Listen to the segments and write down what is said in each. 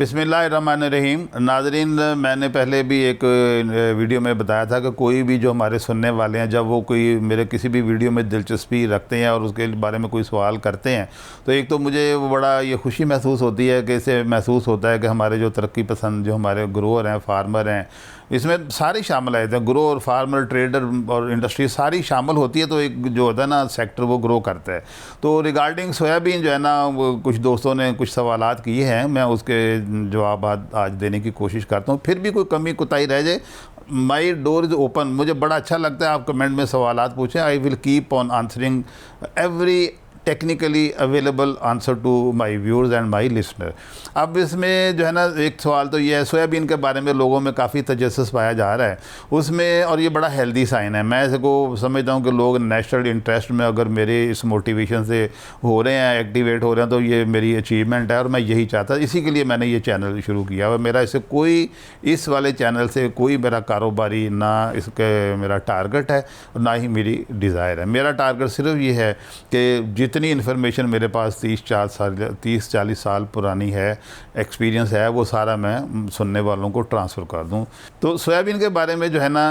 बिस्मिल्लाहिर्रहमानिर्रहीम। नाज़रीन, मैंने पहले भी एक वीडियो में बताया था कि कोई भी जो हमारे सुनने वाले हैं, जब वो कोई मेरे किसी भी वीडियो में दिलचस्पी रखते हैं और उसके बारे में कोई सवाल करते हैं, तो एक तो मुझे वो बड़ा ये खुशी महसूस होती है कि इससे महसूस होता है कि हमारे जो तरक्की पसंद जो हमारे ग्रोअर हैं, फार्मर हैं, इसमें सारे शामिल आए थे। ग्रो और फार्मर, ट्रेडर और इंडस्ट्री सारी शामिल होती है, तो एक जो होता है ना सेक्टर, वो ग्रो करता है। तो रिगार्डिंग सोयाबीन जो है ना, वो कुछ दोस्तों ने कुछ सवालात किए हैं, मैं उसके जवाब आज देने की कोशिश करता हूँ। फिर भी कोई कमी कोताही रह जाए, माई डोर इज़ ओपन। मुझे बड़ा अच्छा लगता है आप कमेंट में सवालात पूछें। I will keep on answering every technically available answer to my viewers and my listener. अब इसमें जो है ना, एक सवाल तो ये है, सोयाबीन के बारे में लोगों में काफ़ी तजस्सुस पाया जा रहा है उसमें, और ये बड़ा हेल्दी साइन है। मैं इसको समझता हूँ कि लोग नेशनल इंटरेस्ट में अगर मेरे इस मोटिवेशन से हो रहे हैं, एक्टिवेट हो रहे हैं, तो ये मेरी अचीवमेंट है और मैं यही चाहता, इसी के लिए मैंने ये चैनल शुरू किया हुआ। मेरा इससे कोई, इस वाले चैनल से कोई मेरा कारोबारी ना इसके मेरा टारगेट है और ना ही मेरी डिज़ायर है। मेरा टारगेट सिर्फ ये है कि जितनी इन्फॉर्मेशन मेरे पास 30-40 साल पुरानी है, एक्सपीरियंस है, वो सारा मैं सुनने वालों को ट्रांसफ़र कर दूं। तो सोयाबीन के बारे में जो है ना,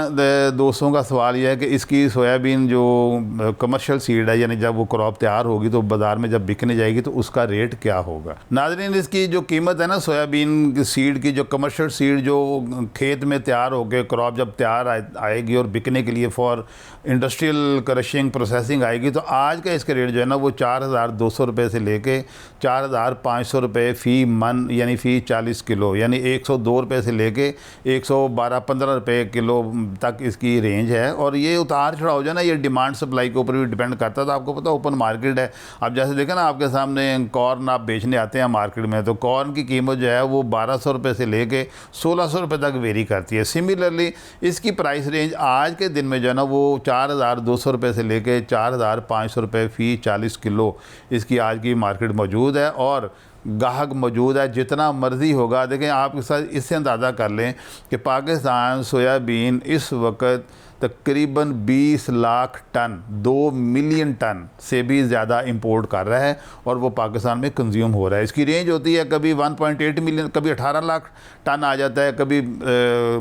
दोस्तों का सवाल यह है कि इसकी सोयाबीन जो कमर्शियल सीड है, यानी जब वो क्रॉप तैयार होगी तो बाज़ार में जब बिकने जाएगी तो उसका रेट क्या होगा। नाज़रीन, इसकी जो कीमत है ना, सोयाबीन की सीड की, जो कमर्शियल सीड जो खेत में तैयार होकर क्रॉप जब तैयार आएगी और बिकने के लिए फॉर इंडस्ट्रियल क्रशिंग प्रोसेसिंग आएगी, तो आज का इसका रेट जो है ना, वो 4,200 रुपये से लेके 4,500 रुपये फ़ी मन, यानी फ़ी 40 किलो, यानी 102 रुपये से लेके 112-15 रुपये किलो तक इसकी रेंज है। और ये उतार चढ़ाव जो है ना, ये डिमांड सप्लाई के ऊपर भी डिपेंड करता है। तो आपको पता ओपन मार्केट है। अब जैसे देखें ना, आपके सामने कॉर्न आप बेचने आते हैं मार्केट में, तो कॉर्न की कीमत जो है वो 1,200 रुपये से लेके 1,600 रुपये तक वेरी करती है। सिमिलरली इसकी प्राइस रेंज आज के दिन में जो है ना, वो 4,200 रुपये से लेके 4,500 रुपये फ़ी 40 किलो इसकी आज की मार्केट मौजूद है और गाहक मौजूद है। जितना मर्ज़ी होगा, देखें आप इससे अंदाज़ा कर लें कि पाकिस्तान सोयाबीन इस वक्त तकरीबन 20 लाख टन, 2 मिलियन टन से भी ज़्यादा इंपोर्ट कर रहा है और वो पाकिस्तान में कंज्यूम हो रहा है। इसकी रेंज होती है कभी 1.8 मिलियन, कभी 18 लाख टन आ जाता है, कभी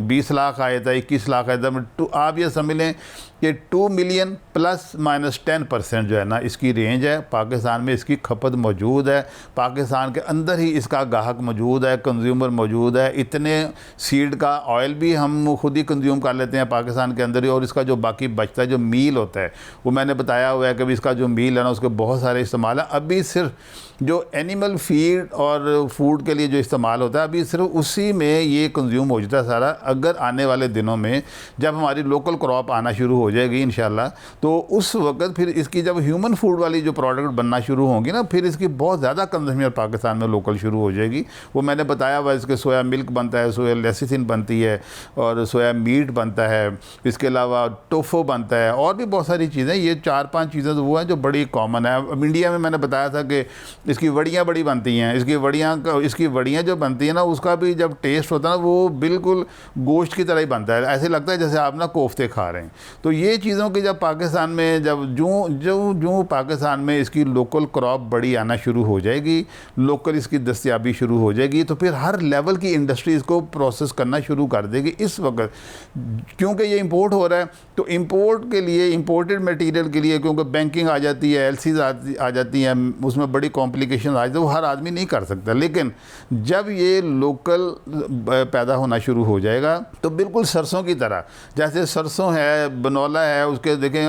20 लाख आ जाता है, 21 लाख आ जाता है। तो आप ये समझ लें कि 2 मिलियन ±10% जो है ना, इसकी रेंज है। पाकिस्तान में इसकी खपत मौजूद है, पाकिस्तान के अंदर ही इसका गाहक मौजूद है, कंज्यूमर मौजूद है। इतने सीड का ऑयल भी हम खुद ही कंज्यूम कर लेते हैं पाकिस्तान के अंदर ही, और इसका जो बाकी बचता है, जो मील होता है, वो मैंने बताया हुआ है कि इसका जो मील है ना, उसके बहुत सारे इस्तेमाल है। अभी सिर्फ जो एनिमल फीड और फूड के लिए जो इस्तेमाल होता है, अभी सिर्फ उसी में ये कंज्यूम हो जाता है सारा। अगर आने वाले दिनों में जब हमारी लोकल क्रॉप आना शुरू हो जाएगी इंशाल्लाह, तो उस वक्त फिर इसकी जब ह्यूमन फूड वाली जो प्रोडक्ट बनना शुरू होंगी ना, फिर इसकी बहुत ज़्यादा कंजम्पशन पाकिस्तान में लोकल शुरू हो जाएगी। वो मैंने बताया हुआ, इसके सोया मिल्क बनता है, सोया लेसिथिन बनती है और सोया मीट बनता है, इसके अलावा टोफो बनता है, और भी बहुत सारी चीज़ें। ये 4-5 चीज़ें तो वो हैं जो बड़ी कॉमन है। अब इंडिया में मैंने बताया था कि इसकी वड़ियाँ बड़ी बनती हैं। इसकी वड़ियाँ जो बनती हैं ना, उसका भी जब टेस्ट होता है ना, वो बिल्कुल गोश्त की तरह ही बनता है। ऐसे लगता है जैसे आप ना कोफ्ते खा रहे हैं। तो ये चीज़ों की जब पाकिस्तान में जो पाकिस्तान में इसकी लोकल क्रॉप बड़ी आना शुरू हो जाएगी, लोकल इसकी दस्तयाबी शुरू हो जाएगी, तो फिर हर लेवल की इंडस्ट्री इसको प्रोसेस करना शुरू कर देगी। इस वक्त क्योंकि ये इंपोर्ट हो रहा है, तो इंपोर्ट के लिए, इंपोर्टेड मटेरियल के लिए, क्योंकि बैंकिंग आ जाती है, एलसीज आ जाती हैं, उसमें बड़ी कॉम्प्लिकेशन आ जाती है, वो हर आदमी नहीं कर सकता। लेकिन जब ये लोकल पैदा होना शुरू हो जाएगा, तो बिल्कुल सरसों की तरह, जैसे सरसों है, बनौला है, उसके देखें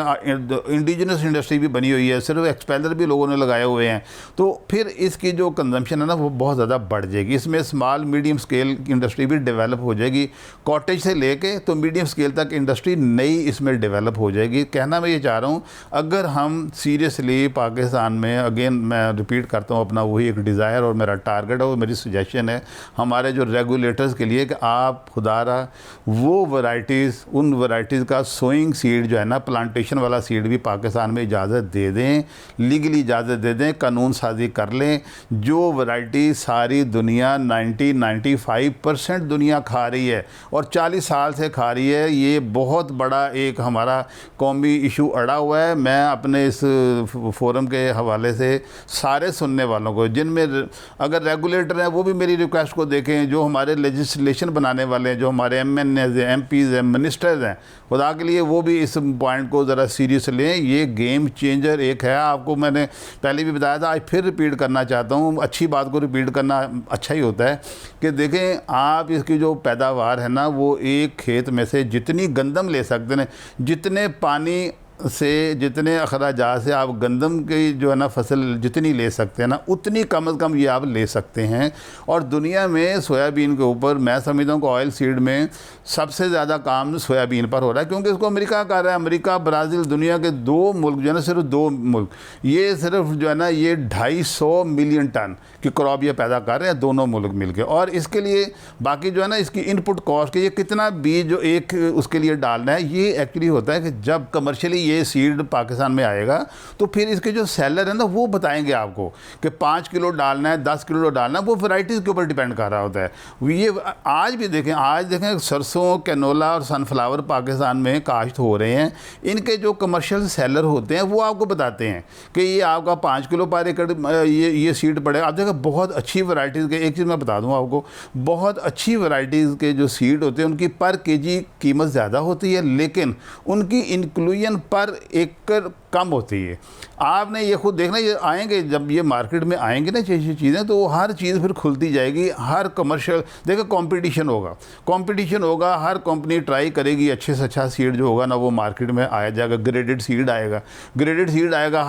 इंडिजिनस इंडस्ट्री भी बनी हुई है, सिर्फ एक्सपेलर भी लोगों ने लगाए हुए हैं। तो फिर इसकी जो कंजम्पशन है ना, वो बहुत ज़्यादा बढ़ जाएगी। इसमें स्मॉल मीडियम स्केल इंडस्ट्री भी डेवलप हो जाएगी। कॉटेज से लेके तो मीडियम स्केल तक इंडस्ट्री नई इसमें डेवलप हो जाएगी। कहना मैं ये चाह रहा हूँ, अगर हम सीरियसली पाकिस्तान में, अगेन मैं रिपीट करता हूँ, अपना वही एक डिज़ायर और मेरा टारगेट है, वो मेरी सजेशन है हमारे जो रेगुलेटर्स के लिए कि आप खुदारा वो वैरायटीज़, उन वैरायटीज़ का सोइंग सीड जो है ना, प्लांटेशन वाला सीड भी पाकिस्तान में इजाज़त दे दें, लीगली इजाज़त दे दें, कानून साजी कर लें। जो वैरायटी सारी दुनिया 95% दुनिया खा रही है और 40 साल से खा रही है, ये बहुत बड़ा एक हमारा कौमी इशू अड़ा हुआ है। मैं अपने इस फोरम के हवाले से सारे सुनने वालों को, जिनमें अगर रेगुलेटर हैं वो भी मेरी रिक्वेस्ट को देखें, जो हमारे लेजिस्लेशन बनाने वाले हैं, जो हमारे MNAs हैं, MPs हैं, मिनिस्टर्स हैं, खुदा के लिए वो भी इस पॉइंट को ज़रा सीरियस लें। ये गेम चेंजर एक है। आपको मैंने पहले भी बताया था, आज फिर रिपीट करना चाहता हूँ। अच्छी बात को रिपीट करना अच्छा ही होता है कि देखें, आप इसकी जो पैदावार है ना, वो एक खेत में से जितनी गंदम ले सकते हैं, जितने पानी से, जितने अखराजात से आप गंदम की जो है ना फसल जितनी ले सकते हैं ना, उतनी कम से कम ये आप ले सकते हैं। और दुनिया में सोयाबीन के ऊपर मैं समझता हूँ कि ऑयल सीड में सबसे ज़्यादा काम सोयाबीन पर हो रहा है, क्योंकि इसको अमेरिका कर रहा है। अमेरिका, ब्राज़ील, दुनिया के 2 मुल्क जो है ना, सिर्फ 2 मुल्क, ये सिर्फ जो है ना, ये 250 मिलियन टन की क्रॉप ये पैदा कर रहे हैं, दोनों मुल्क मिलके। और इसके लिए बाकी जो है ना, इसकी इनपुट कॉस्ट, ये कितना बीज जो एक उसके लिए डालना है, ये एक्चुअली होता है कि जब कमर्शियली ये सीड पाकिस्तान में आएगा तो फिर इसके जो सेलर है ना, वो बताएंगे आपको कि 5 किलो डालना है, 10 किलो डालना है। वो वैराइटीज़ के ऊपर डिपेंड कर रहा होता है। ये आज भी देखें, आज देखें सरसों, कैनोला और सनफ्लावर पाकिस्तान में काश्त हो रहे हैं। इनके जो कमर्शियल सेलर होते हैं वो आपको बताते हैं कि ये आपका 5 किलो पर एकड़ ये सीड पड़ेगा। आप देखें, बहुत अच्छी वैराइटीज़ के, एक चीज़ मैं बता दूँ आपको, बहुत अच्छी वैराइटीज़ के जो सीड होते हैं उनकी पर केजी कीमत ज़्यादा होती है, लेकिन उनकी इंक्लूजन पर एकड़ कम होती है। आपने ये खुद देखना, ये आएंगे, जब ये मार्केट में आएंगे ना चीज़ें, तो हर चीज़ फिर खुलती जाएगी। हर कमर्शियल देखो, कंपटीशन होगा, हर कंपनी ट्राई करेगी अच्छे से अच्छा सीड जो होगा ना, वो मार्केट में आया जाएगा। ग्रेडेड सीड आएगा,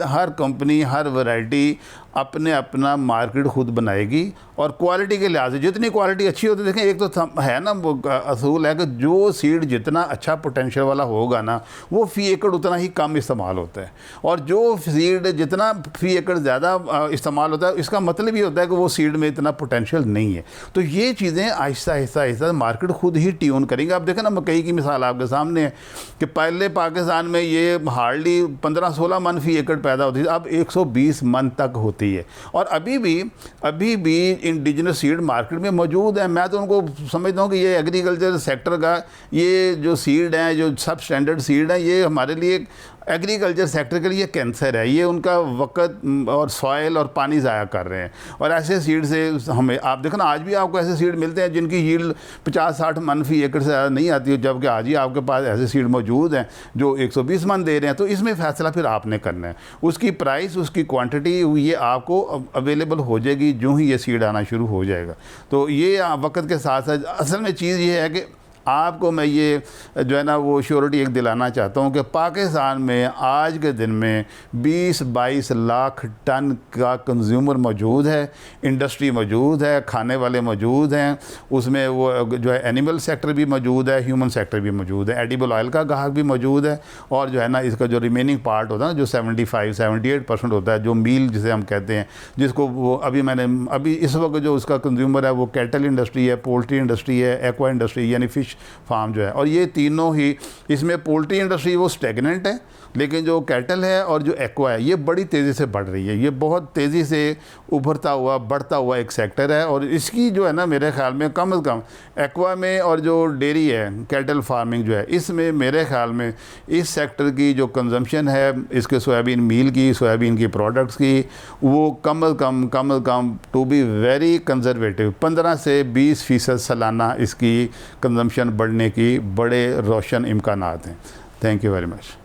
हर कंपनी, हर वैरायटी अपना मार्केट खुद बनाएगी। और क्वालिटी के लिहाज से जितनी क्वालिटी अच्छी होती है, देखें, एक तो है ना वो असूल है कि जो सीड जितना अच्छा पोटेंशियल वाला होगा ना, वो फी एकड़ उतना ही कम इस्तेमाल होता है। और जो सीड जितना फी एकड़ ज़्यादा इस्तेमाल होता है, इसका मतलब ये होता है कि वो सीड में इतना पोटेंशियल नहीं है। तो ये चीज़ें आहिस्ता मार्केट खुद ही ट्यून करेंगे। आप देखें ना, मकई की मिसाल आपके सामने है कि पहले पाकिस्तान में ये हार्डली 15-16 मन फी एकड़ पैदा होती थी, अब 120 मन तक होती है। और अभी भी इंडिजिनस सीड मार्केट में मौजूद है। मैं तो उनको समझता हूँ कि ये एग्रीकल्चर सेक्टर का ये जो सीड हैं, जो सब स्टैंडर्ड सीड हैं, ये हमारे लिए एग्रीकल्चर सेक्टर के लिए कैंसर है। ये उनका वक्त और सॉइल और पानी ज़ाया कर रहे हैं। और ऐसे सीड से हमें, आप देखो ना, आज भी आपको ऐसे सीड मिलते हैं जिनकी यील्ड 50-60 मन फी एकड़ से ज़्यादा नहीं आती है, जबकि आज ही आपके पास ऐसे सीड मौजूद हैं जो 120 मन दे रहे हैं। तो इसमें फ़ैसला फिर आपने करना है, उसकी प्राइस, उसकी क्वांटिटी, ये आपको अवेलेबल हो जाएगी जो ही ये सीड आना शुरू हो जाएगा। तो ये वक्त के साथ साथ असल में चीज़ ये है कि आपको मैं ये जो है ना वो श्योरिटी एक दिलाना चाहता हूँ कि पाकिस्तान में आज के दिन में 20-22 लाख टन का कंज्यूमर मौजूद है, इंडस्ट्री मौजूद है, खाने वाले मौजूद हैं, उसमें वो जो है एनिमल सेक्टर भी मौजूद है, ह्यूमन सेक्टर भी मौजूद है, एडिबल ऑयल का गाहक भी मौजूद है। और जो है ना इसका जो रिमेनिंग पार्ट होता है ना, जो 75-78% होता है, जो मील जिसे हम कहते हैं, जिसको वो अभी इस वक्त जो उसका कंज्यूमर है वो कैटल इंडस्ट्री है, पोल्ट्री इंडस्ट्री है, एक्वा इंडस्ट्री यानी फिश फार्म जो है। और ये तीनों ही, इसमें पोल्ट्री इंडस्ट्री वो स्टेगनेंट है, लेकिन जो कैटल है और जो एक्वा है ये बड़ी तेज़ी से बढ़ रही है। ये बहुत तेज़ी से उभरता हुआ, बढ़ता हुआ एक सेक्टर है। और इसकी जो है ना, मेरे ख्याल में कम से कम एक्वा में और जो डेयरी है, कैटल फार्मिंग जो है, इसमें मेरे ख्याल में इस सेक्टर की जो कंजम्पशन है, इसके सोयाबीन मील की, सोयाबीन की प्रोडक्ट्स की, वो कम से कम टू बी वेरी कंजर्वेटिव 15 से 20% सालाना इसकी कंजम्पशन बढ़ने की बड़े रोशन इम्कानात हैं। Thank you very much.